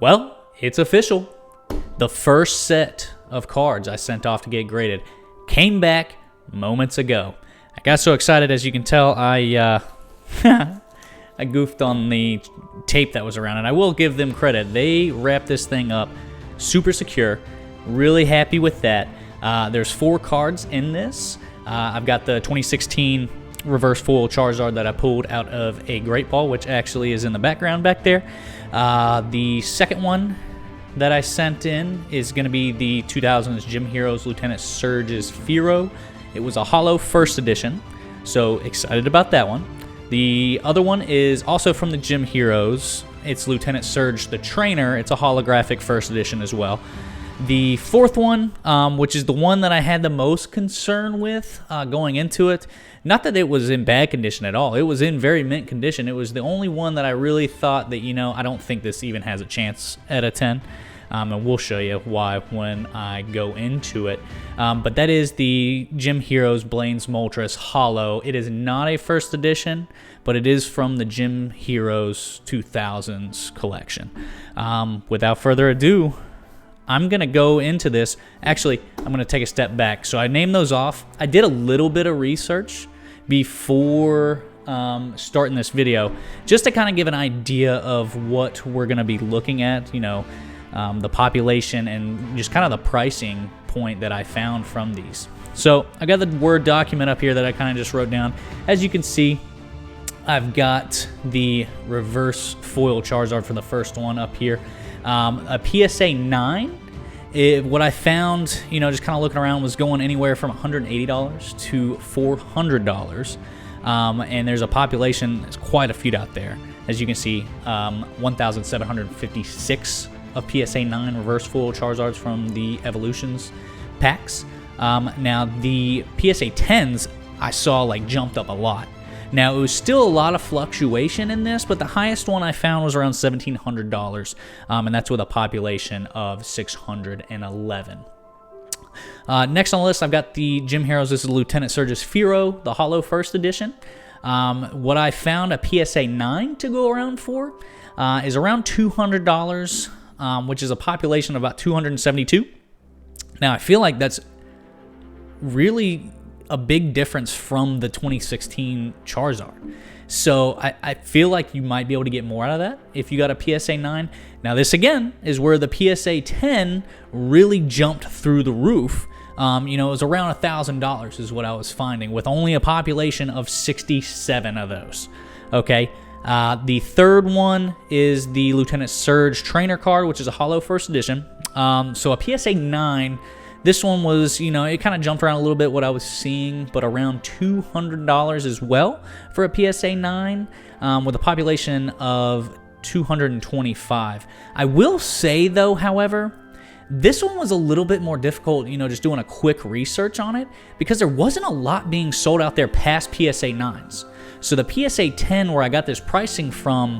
Well, it's official. The first set of cards I sent off to get graded came back moments ago. I got so excited, as you can tell, I goofed on the tape that was around it. I will give them credit. They wrapped this thing up super secure. Really happy with that. There's 4 cards in this. I've got the 2016 reverse foil Charizard that I pulled out of a Great Ball, which actually is in the background back there. The second one that I sent in is going to be the 2000s Gym Heroes Lieutenant Surge's Firo. It was a holo first edition, so excited about that one. The other one is also from the Gym Heroes. It's Lieutenant Surge the Trainer. It's a holographic first edition as well. The fourth one, which is the one that I had the most concern with going into it, not that it was in bad condition at all. It was in very mint condition. It was the only one that I really thought that, I don't think this even has a chance at a 10. And we'll show you why when I go into it. But that is the Gym Heroes Blaine's Moltres Holo. It is not a first edition, but it is from the Gym Heroes 2000s collection. Without further ado, I'm going to go into this. Actually, I'm going to take a step back. So I named those off. I did a little bit of research before starting this video, just to kind of give an idea of what we're going to be looking at, the population and just kind of the pricing point that I found from these. So I got the Word document up here that I kind of just wrote down. As you can see, I've got the reverse foil Charizard for the first one up here. A PSA 9. What I found, just kind of looking around, was going anywhere from $180 to $400. And there's a population, there's quite a few out there. As you can see, 1,756 of PSA 9 reverse foil Charizards from the Evolutions packs. Now, the PSA 10s I saw jumped up a lot. Now, it was still a lot of fluctuation in this, but the highest one I found was around $1,700, and that's with a population of 611. Next on the list, I've got the Gym Heroes. This is Lieutenant Surge's Firo, the Holo First Edition. What I found a PSA 9 to go around for is around $200, which is a population of about 272. Now, I feel like that's really a big difference from the 2016 Charizard. So I feel like you might be able to get more out of that if you got a PSA 9. Now this again is where the PSA 10 really jumped through the roof. It was around $1,000 is what I was finding, with only a population of 67 of those. Okay. The third one is the Lieutenant Surge Trainer card, which is a holo first edition. So a PSA 9. This one was, it kind of jumped around a little bit what I was seeing, but around $200 as well for a PSA 9, with a population of 225. I will say, though, however, this one was a little bit more difficult, just doing a quick research on it, because there wasn't a lot being sold out there past PSA 9s. So the PSA 10, where I got this pricing from,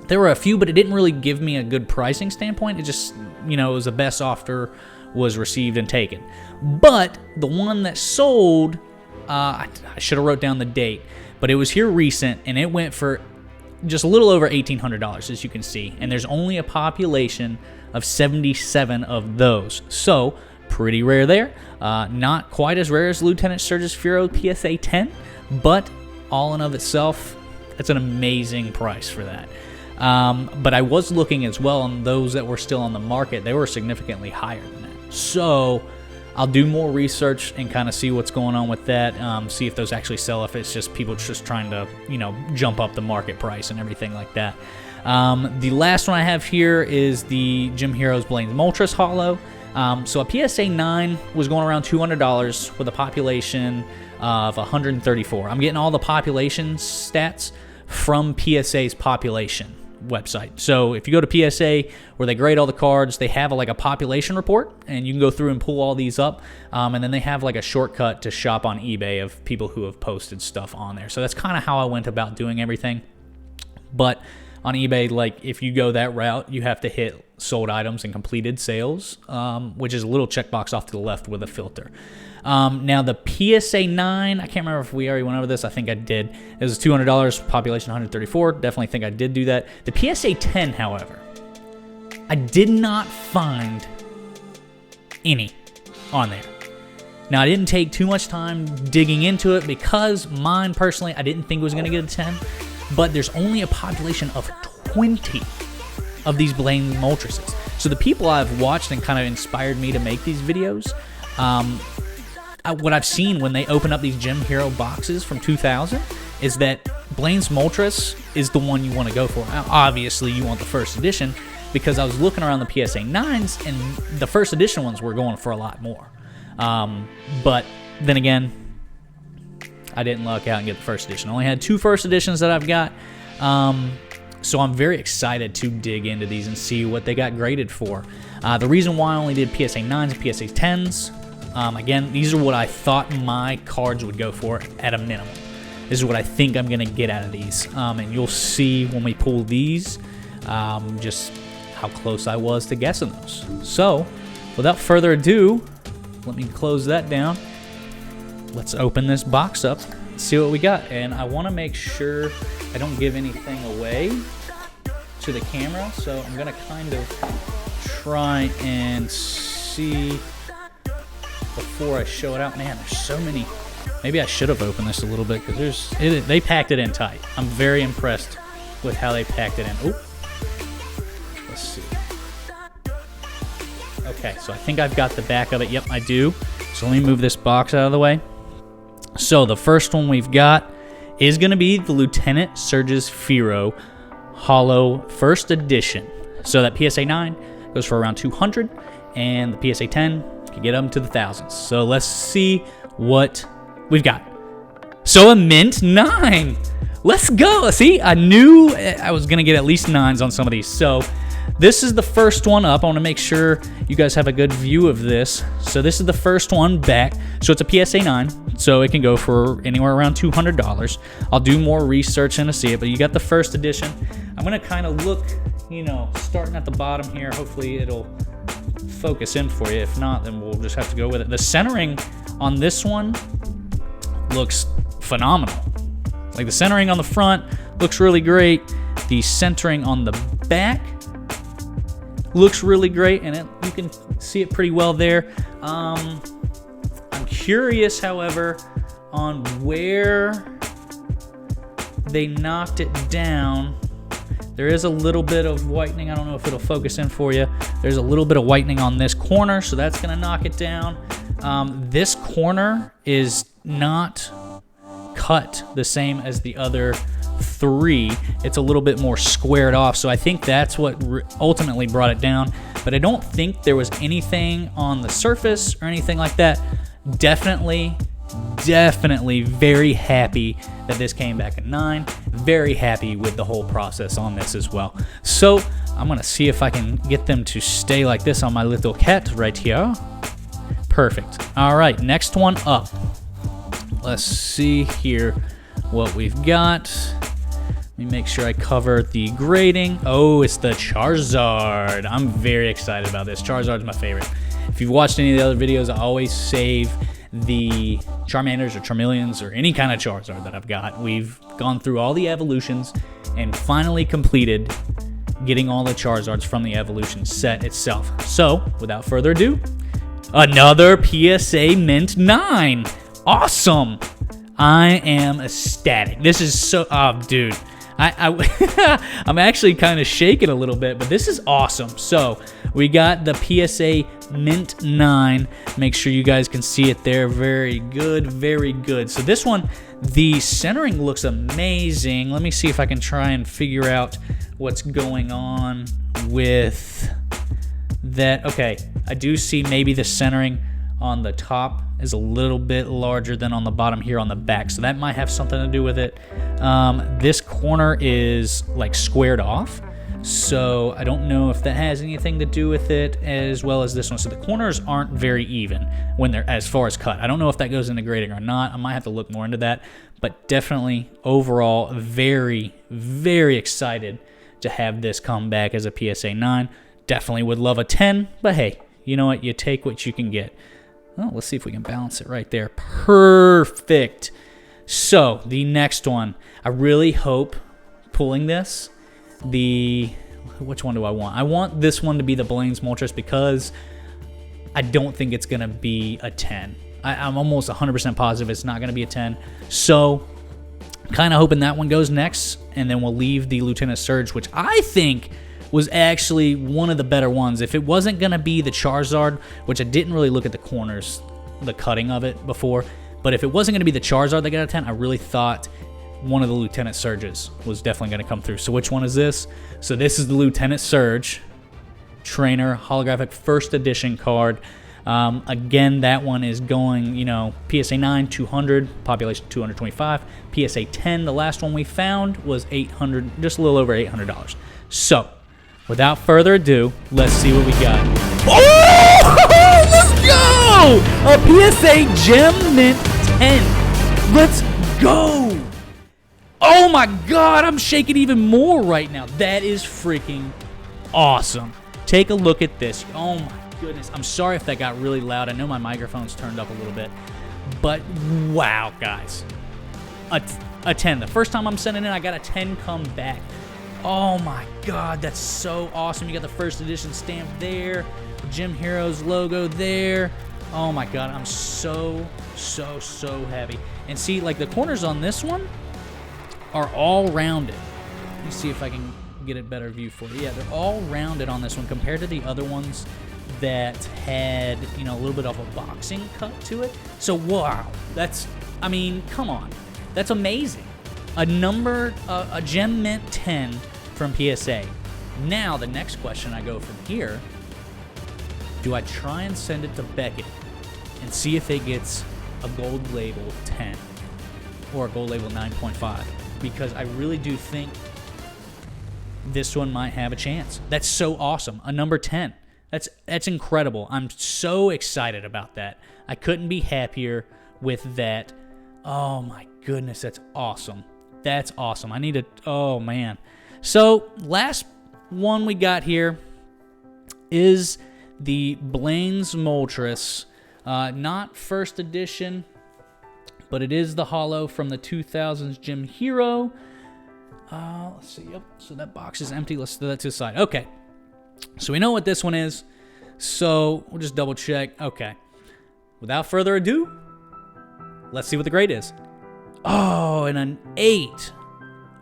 there were a few, but it didn't really give me a good pricing standpoint. It just, it was the best offer was received and taken. But the one that sold, I should have wrote down the date, but it was here recent, and it went for just a little over $1,800, as you can see. And there's only a population of 77 of those. So, pretty rare there. Not quite as rare as Lieutenant Surge's Firo PSA 10, but all in of itself, that's an amazing price for that. But I was looking as well on those that were still on the market. They were significantly higher than that. So I'll do more research and kind of see what's going on with that, see if those actually sell, if it's just people just trying to, jump up the market price and everything like that. The last one I have here is the Gym Heroes Blaine's Moltres Holo. So a PSA 9 was going around $200 with a population of 134. I'm getting all the population stats from PSA's population website. So if you go to PSA, where they grade all the cards, they have a population report, and you can go through and pull all these up, and then they have a shortcut to shop on eBay of people who have posted stuff on there. So that's kind of how I went about doing everything. But on eBay, if you go that route, you have to hit sold items and completed sales, which is a little checkbox off to the left with a filter. Now the PSA 9, I can't remember if we already went over this. I think I did. It was $200, population 134. Definitely think I did do that. The PSA 10, however, I did not find any on there. Now, I didn't take too much time digging into it because mine, personally, I didn't think it was going to get a 10. But there's only a population of 20 of these Blaine Moltreses. So the people I've watched and kind of inspired me to make these videos, what I've seen when they open up these Gym Hero boxes from 2000 is that Blaine's Moltres is the one you want to go for. Now, obviously, you want the first edition because I was looking around the PSA 9s and the first edition ones were going for a lot more. But then again, I didn't luck out and get the first edition. I only had 2 first editions that I've got. So I'm very excited to dig into these and see what they got graded for. The reason why I only did PSA 9s and PSA 10s, again, these are what I thought my cards would go for at a minimum. This is what I think I'm going to get out of these. And you'll see when we pull these just how close I was to guessing those. So, without further ado, let me close that down. Let's open this box up and see what we got. And I want to make sure I don't give anything away to the camera. So I'm going to kind of try and see before I show it out. Man, there's so many. Maybe I should have opened this a little bit because they packed it in tight. I'm very impressed with how they packed it in. Oh, let's see. Okay, so I think I've got the back of it. Yep, I do. So let me move this box out of the way. So the first one we've got is going to be the Lieutenant Surge's Firo Holo First Edition. So that PSA 9 goes for around 200, and the PSA 10 can get them to the thousands. So let's see what we've got. So a Mint 9. Let's go. See, I knew I was going to get at least 9s on some of these. So this is the first one up. I want to make sure you guys have a good view of this. So this is the first one back. So it's a PSA 9, so it can go for anywhere around $200. I'll do more research in to see it, but you got the first edition. I'm going to kind of look, starting at the bottom here. Hopefully it'll focus in for you. If not, then we'll just have to go with it. The centering on this one looks phenomenal. Like the centering on the front looks really great. The centering on the back looks really great, and you can see it pretty well there. I'm curious, however, on where they knocked it down. There is a little bit of whitening. I don't know if it'll focus in for you. There's a little bit of whitening on this corner, so that's going to knock it down. This corner is not cut the same as the other 3. It's a little bit more squared off, so I think that's what ultimately brought it down. But I don't think there was anything on the surface or anything like that. Definitely very happy that this came back at 9. Very happy with the whole process on this as well. So I'm gonna see if I can get them to stay like this on my little cat right here. Perfect. All right, next one up. Let's see here what we've got. Let me make sure I cover the grading. Oh, it's the Charizard. I'm very excited about this. Charizard's my favorite. If you've watched any of the other videos, I always save the Charmanders or Charmeleons or any kind of Charizard that I've got. We've gone through all the evolutions and finally completed getting all the Charizards from the evolution set itself. So, without further ado, another PSA Mint 9. Awesome. I am ecstatic. This is so, dude. I'm actually kind of shaking a little bit, but this is awesome. So we got the PSA Mint 9. Make sure you guys can see it there. Very good, very good. So this one, the centering looks amazing. Let me see if I can try and figure out what's going on with that. Okay, I do see maybe the centering on the top is a little bit larger than on the bottom here on the back, so that might have something to do with it. This corner is like squared off, so I don't know if that has anything to do with it, as well as this one. So the corners aren't very even when they're as far as cut. I don't know if that goes into grading or not. I might have to look more into that, but definitely overall very, very excited to have this come back as a PSA 9. Definitely would love a 10, but hey, you know what? You take what you can get. Well, let's see if we can balance it right there. Perfect. So the next one, I really hope pulling this, the which one do I want? I want this one to be the Blaine's Moltres because I don't think it's going to be a 10. I'm almost 100% positive it's not going to be a 10. So, kind of hoping that one goes next, and then we'll leave the Lieutenant Surge, which I think was actually one of the better ones. If it wasn't going to be the Charizard, which I didn't really look at the corners, the cutting of it before, but if it wasn't going to be the Charizard that got a 10, I really thought one of the Lieutenant Surges was definitely going to come through. So which one is this? So this is the Lieutenant Surge Trainer holographic first edition card. Again, that one is going, PSA 9, 200, population 225. PSA 10, the last one we found, was $800, just a little over $800. So, without further ado, let's see what we got. Oh, let's go! A PSA Gem Mint 10. Let's go! Oh my God, I'm shaking even more right now. That is freaking awesome. Take a look at this. Oh my goodness. I'm sorry if that got really loud. I know my microphone's turned up a little bit. But wow, guys. A 10. The first time I'm sending in, I got a 10 come back. Oh my God, that's so awesome. You got the first edition stamp there. Gym Heroes logo there. Oh my God, I'm so happy. And see, like the corners on this one are all rounded. Let me see if I can get a better view for you. Yeah, they're all rounded on this one compared to the other ones that had, a little bit of a boxing cut to it. So, wow, come on. That's amazing. A Gem Mint 10 from PSA. Now, the next question I go from here, do I try and send it to Beckett and see if it gets a gold label 10 or a gold label 9.5? Because I really do think this one might have a chance. That's so awesome. A number 10. That's incredible. I'm so excited about that. I couldn't be happier with that. Oh my goodness, that's awesome. That's awesome. Oh man. So, last one we got here is the Blaine's Moltres. Not first edition, but it is the holo from the 2000s Gym Hero. Let's see. Yep. So that box is empty. Let's throw that to the side. Okay. So we know what this one is. So we'll just double check. Okay. Without further ado, let's see what the grade is. Oh, and an 8.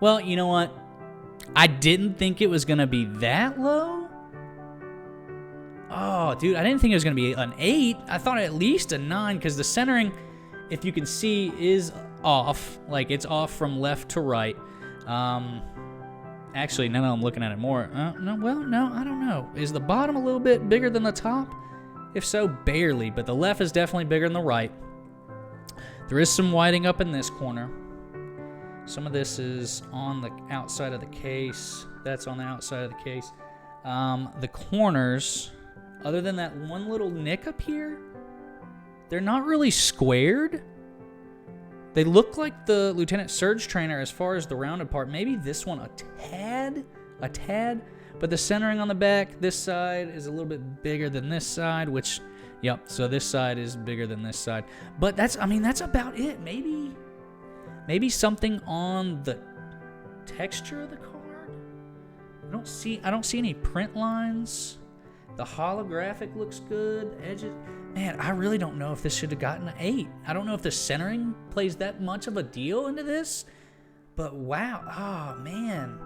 Well, you know what? I didn't think it was going to be that low. Oh, dude, I didn't think it was going to be an 8. I thought at least a 9 because the centering, if you can see, is off. Like, it's off from left to right. Actually, now that I'm looking at it more, no, I don't know. Is the bottom a little bit bigger than the top? If so, barely, but the left is definitely bigger than the right. There is some whiting up in this corner. Some of this is on the outside of the case. That's on the outside of the case. The corners, other than that one little nick up here, they're not really squared. They look like the Lieutenant Surge Trainer as far as the rounded part. Maybe this one a tad. But the centering on the back, this side is a little bit bigger than this side, which, yep, so this side is bigger than this side. But that's about it. Maybe something on the texture of the card. I don't see any print lines. The holographic looks good. Edges. Man, I really don't know if this should have gotten an 8. I don't know if the centering plays that much of a deal into this. But wow. Oh, man.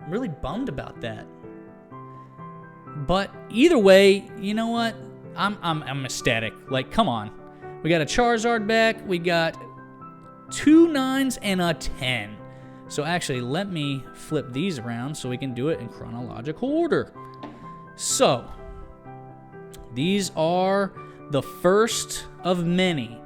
I'm really bummed about that. But either way, you know what? I'm ecstatic. Like, come on. We got a Charizard back. We got 2 9s and a 10. So actually, let me flip these around so we can do it in chronological order. So, these are the first of many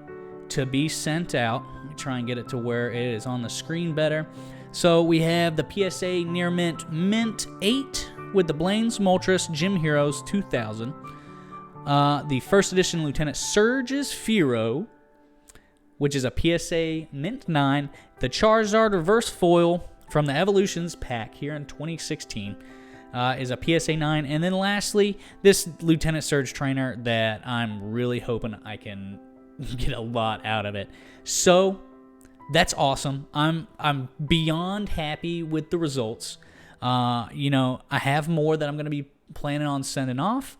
to be sent out. Let me try and get it to where it is on the screen better. So we have the PSA Near Mint Mint 8 with the Blaine's Moltres Gym Heroes 2000. The first edition Lieutenant Surge's Firo, which is a PSA Mint 9. The Charizard Reverse Foil from the Evolutions pack here in 2016. Is a PSA 9. And then lastly, this Lieutenant Surge Trainer that I'm really hoping I can get a lot out of it. So, that's awesome. I'm beyond happy with the results. You know, I have more that I'm going to be planning on sending off.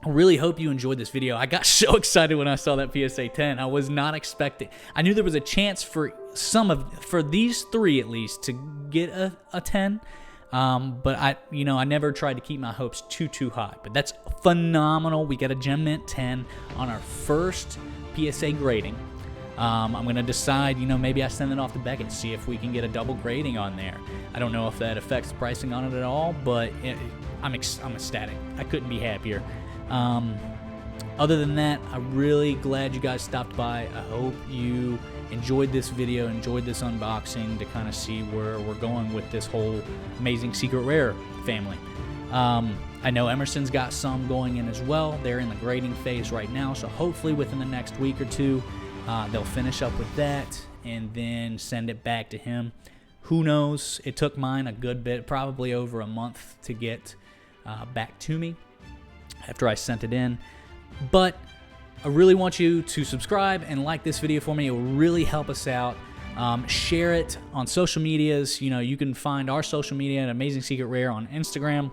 I really hope you enjoyed this video. I got so excited when I saw that PSA 10. I was not expecting. I knew there was a chance for for these three at least to get a 10. But I never tried to keep my hopes too high. But that's phenomenal. We got a Gem Mint 10 on our first PSA grading. I'm going to decide, maybe I send it off to Beckett, see if we can get a double grading on there. I don't know if that affects the pricing on it at all, but I'm ecstatic. I couldn't be happier. Other than that, I'm really glad you guys stopped by. I hope you enjoyed this video, enjoyed this unboxing to kind of see where we're going with this whole amazing secret rare family. I know Emerson's got some going in as well. They're in the grading phase right now, so hopefully within the next week or two, they'll finish up with that and then send it back to him. Who knows? It took mine a good bit, probably over a month to get back to me after I sent it in. But I really want you to subscribe and like this video for me. It will really help us out. Share it on social medias. You can find our social media at Amazing Secret Rare on Instagram.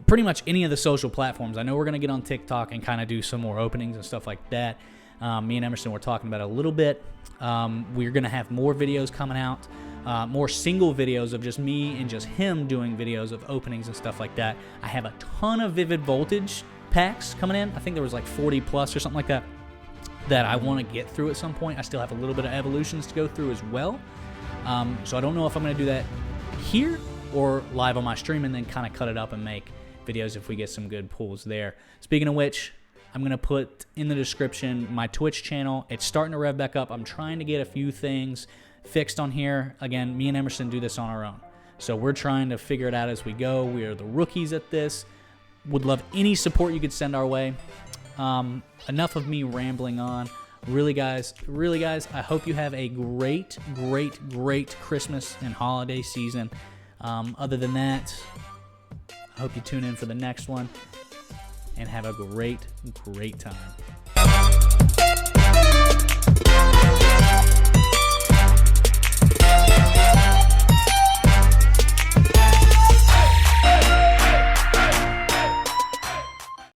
Pretty much any of the social platforms. I know we're going to get on TikTok and kind of do some more openings and stuff like that. Me and Emerson were talking about it a little bit. We're going to have more videos coming out. More single videos of just me and just him doing videos of openings and stuff like that. I have a ton of Vivid Voltage packs coming in. I think there was like 40 plus or something like that I want to get through at some point. I still have a little bit of evolutions to go through as well. So I don't know if I'm going to do that here or live on my stream and then kind of cut it up and make videos if we get some good pulls there. Speaking of which, I'm going to put in the description my Twitch channel. It's starting to rev back up. I'm trying to get a few things fixed on here. Again, me and Emerson do this on our own. So we're trying to figure it out as we go. We are the rookies at this. Would love any support you could send our way. Enough of me rambling on. Really, guys, I hope you have a great Christmas and holiday season. Other than that, I hope you tune in for the next one and have a great time.